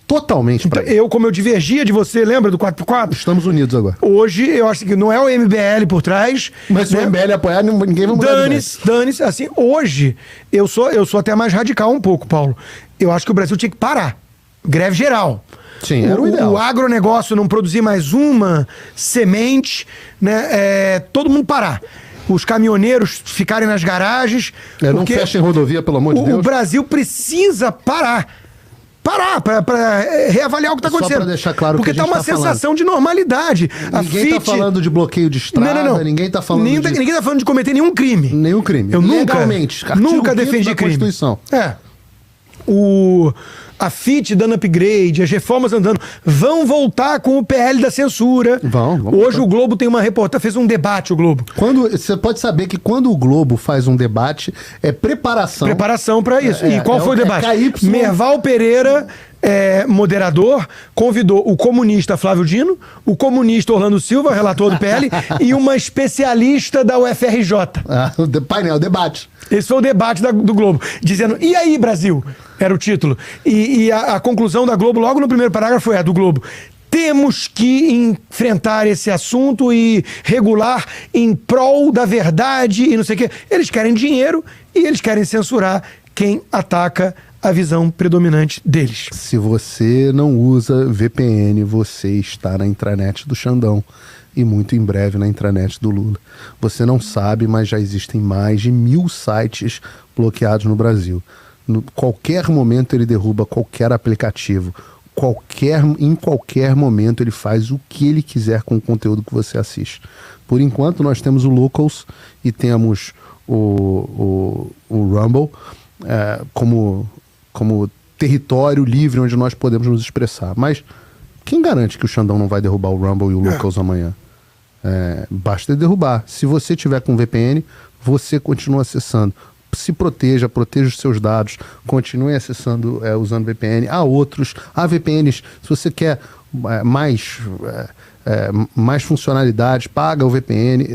totalmente para ir. Como eu divergia de você, lembra do 4x4? Estamos unidos agora. Hoje, eu acho que não é o MBL por trás. Mas se o MBL apoiar, ninguém vai mudar. Dane-se. Assim, hoje, eu sou até mais radical um pouco, Paulo. Eu acho que o Brasil tinha que parar. Greve geral. Sim, era o ideal. O agronegócio não produzir mais uma semente, né? Todo mundo parar. Os caminhoneiros ficarem nas garagens. Não fechem rodovia, pelo amor de Deus. O Brasil precisa parar para reavaliar o que está acontecendo. Só para deixar claro porque que a gente tá uma sensação de normalidade. Ninguém está falando de bloqueio de estrada, não. Ninguém está falando ninguém tá falando de cometer nenhum crime. Nenhum crime. Eu Legalmente. nunca defendi crime. Constituição. A FIT dando upgrade, as reformas andando, vão voltar com o PL da censura. Hoje o Globo tem uma reportagem, fez um debate, o Globo. Você pode saber que quando o Globo faz um debate, é preparação. Preparação para isso. E qual foi o debate? KY... Merval Pereira, moderador, convidou o comunista Flávio Dino, o comunista Orlando Silva, relator do PL, e uma especialista da UFRJ. Painel, debate. Esse foi o debate do Globo, dizendo, e aí, Brasil? Era o título. E a conclusão da Globo, logo no primeiro parágrafo, foi a do Globo. Temos que enfrentar esse assunto e regular em prol da verdade e não sei o quê. Eles querem dinheiro e eles querem censurar quem ataca a visão predominante deles. Se você não usa VPN, você está na intranet do Xandão. E muito em breve na intranet do Lula. Você não sabe, mas já existem mais de 1000 sites bloqueados no Brasil. Qualquer momento ele derruba qualquer aplicativo. Em qualquer momento ele faz o que ele quiser com o conteúdo que você assiste. Por enquanto nós temos o Locals e temos o Rumble como território livre onde nós podemos nos expressar. Mas quem garante que o Xandão não vai derrubar o Rumble e o Locals amanhã? Basta derrubar. Se você tiver com VPN, você continua acessando. Se proteja os seus dados, continue acessando, usando VPN. Há VPNs, se você quer mais funcionalidades, paga o VPN.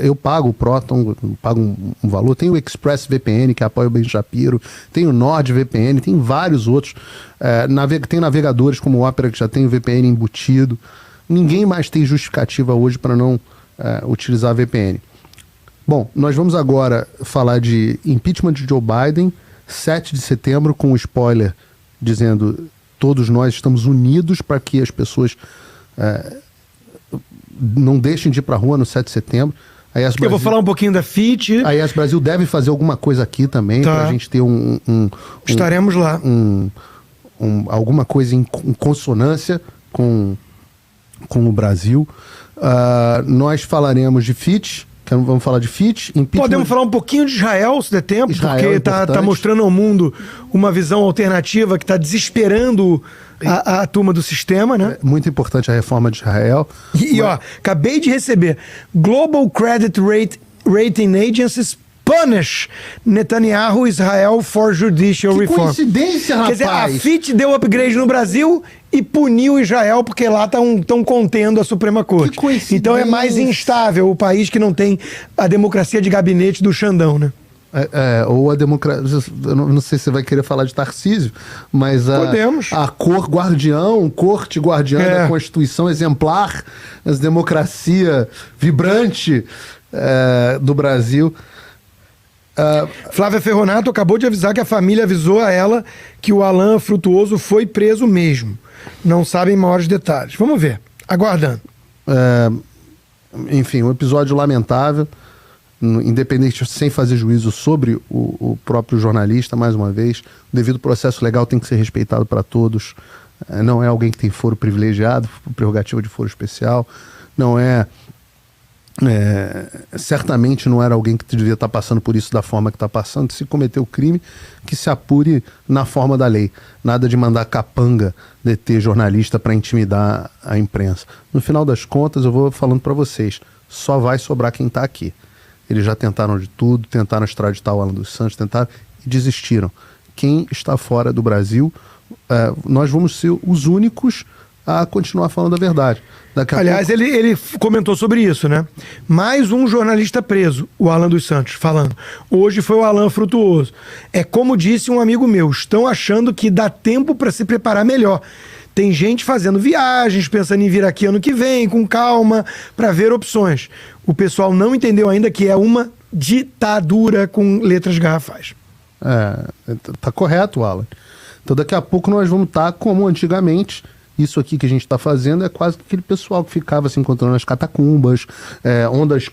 Eu pago o Proton, pago um valor. Tem o ExpressVPN, que apoia o Ben Shapiro, tem o NordVPN, tem vários outros. Tem navegadores como o Opera, que já tem o VPN embutido. Ninguém mais tem justificativa hoje para não utilizar VPN. Bom, nós vamos agora falar de impeachment de Joe Biden, 7 de setembro, com um spoiler dizendo todos nós estamos unidos para que as pessoas não deixem de ir para a rua no 7 de setembro. Eu vou falar um pouquinho da FIT. A IES Brasil deve fazer alguma coisa aqui também, para a gente ter estaremos lá. Alguma coisa em consonância com o Brasil. Nós falaremos de FIT. Vamos falar de FIT. Podemos falar um pouquinho de Israel, se der tempo, porque está mostrando ao mundo uma visão alternativa que está desesperando a turma do sistema, né? Muito importante a reforma de Israel. Acabei de receber. Global Credit Rating Agencies punish Netanyahu Israel for judicial reform. Coincidência, rapaz! Quer dizer, a FIT deu upgrade no Brasil e puniu Israel porque lá estão contendo a Suprema Corte. Que coincidência! Então é mais instável o país que não tem a democracia de gabinete do Xandão, né? Ou a democracia. Eu não sei se você vai querer falar de Tarcísio, mas podemos. A corte guardiã da Constituição exemplar, a democracia vibrante do Brasil. Flávia Ferronato acabou de avisar que a família avisou a ela que o Alan Frutuoso foi preso mesmo. Não sabem maiores detalhes. Vamos ver. Aguardando. Enfim, um episódio lamentável, independente, sem fazer juízo sobre o próprio jornalista, mais uma vez. O devido processo legal tem que ser respeitado para todos. não é alguém que tem foro privilegiado, prerrogativa de foro especial, não certamente não era alguém que devia estar passando por isso da forma que está passando. Se cometeu crime, que se apure na forma da lei. Nada de mandar capanga deter jornalista para intimidar a imprensa. No final das contas, eu vou falando para vocês, só vai sobrar quem está aqui. Eles já tentaram de tudo, tentaram extraditar o Alan dos Santos, tentaram e desistiram. Quem está fora do Brasil, nós vamos ser os únicos a continuar falando a verdade. Aliás, ele comentou sobre isso, né? Mais um jornalista preso, o Alan dos Santos, falando. Hoje foi o Alan Frutuoso. É como disse um amigo meu, estão achando que dá tempo para se preparar melhor. Tem gente fazendo viagens, pensando em vir aqui ano que vem, com calma, para ver opções. O pessoal não entendeu ainda que é uma ditadura com letras garrafais. Tá correto, Alan. Então daqui a pouco nós vamos estar como antigamente. Isso aqui que a gente está fazendo é quase aquele pessoal que ficava se encontrando nas catacumbas,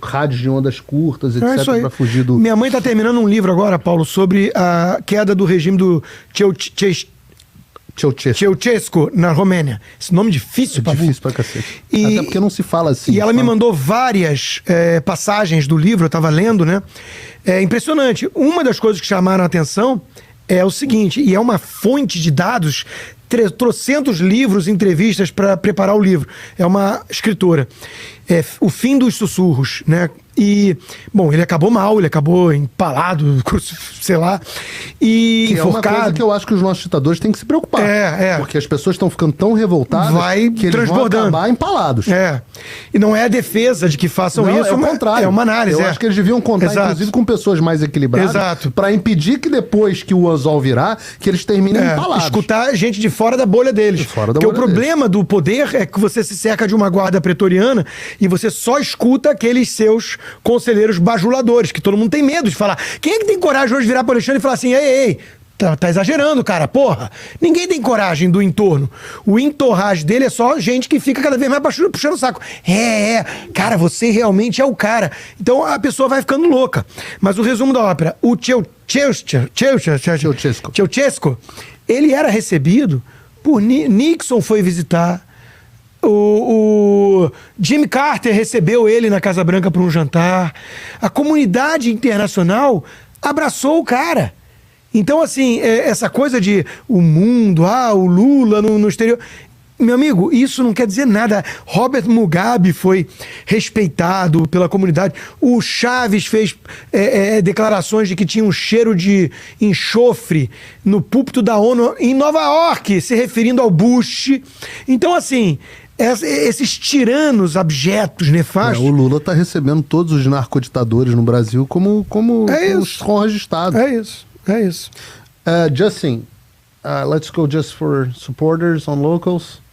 rádios de ondas curtas, etc, para fugir do... Minha mãe está terminando um livro agora, Paulo, sobre a queda do regime do Ceausescu na Romênia. Esse nome difícil, Pabu. Difícil pra cacete. Até porque não se fala assim. E ela me mandou várias passagens do livro, eu estava lendo, né? É impressionante. Uma das coisas que chamaram a atenção é o seguinte, e é uma fonte de dados, trocentos livros, entrevistas para preparar o livro. É uma escritora. O Fim dos Sussurros, né? E, bom, ele acabou mal, ele acabou empalado, sei lá, e enforcado. É uma coisa que eu acho que os nossos ditadores têm que se preocupar. Porque as pessoas estão ficando tão revoltadas que eles vão acabar empalados. E não é a defesa de que façam isso, é o contrário. É uma análise. Eu acho que eles deviam contar, inclusive, com pessoas mais equilibradas, para impedir que depois que o anzol virar, que eles terminem empalados. Escutar gente de fora da bolha deles. Porque o problema do poder é que você se cerca de uma guarda pretoriana e você só escuta aqueles seus conselheiros bajuladores, que todo mundo tem medo de falar. Quem é que tem coragem hoje de virar para o Alexandre e falar assim, ei, tá exagerando, cara, porra. Ninguém tem coragem do entorno. O entorragem dele é só gente que fica cada vez mais puxando o saco. Cara, você realmente é o cara. Então a pessoa vai ficando louca. Mas o resumo da ópera, o Ceausescu, ele era recebido por Nixon, foi visitar. O Jimmy Carter recebeu ele na Casa Branca para um jantar. A comunidade internacional abraçou o cara. Então, assim, essa coisa de o mundo, o Lula no exterior... Meu amigo, isso não quer dizer nada. Robert Mugabe foi respeitado pela comunidade. O Chaves fez declarações de que tinha um cheiro de enxofre no púlpito da ONU em Nova York, se referindo ao Bush. Então, assim... esses tiranos abjetos, nefastos... o Lula está recebendo todos os narcoditadores no Brasil como os honras de Estado. É isso. Justin, let's go just for supporters on locals.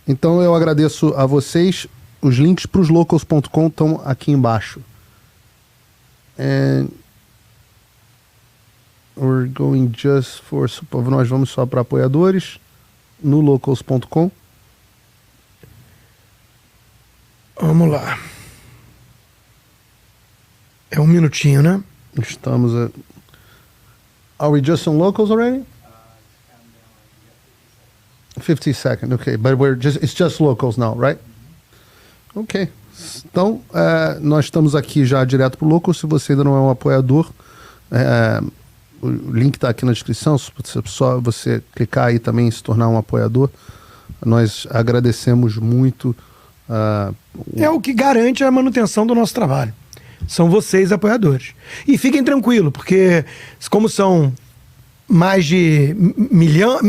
Então eu agradeço a vocês. Os links para os locals.com estão aqui embaixo. And we're going just for... Nós vamos só para apoiadores no locals.com. Vamos lá. É um minutinho, né? Estamos a... Are we just on locals already? 50 seconds, okay. But it's just locals now, right? Ok. Então, nós estamos aqui já direto pro Locals. Se você ainda não é um apoiador, o link está aqui na descrição. Só você clicar aí também e se tornar um apoiador. Nós agradecemos muito. É o que garante a manutenção do nosso trabalho. São vocês, apoiadores. E fiquem tranquilos, porque como são mais de milhão...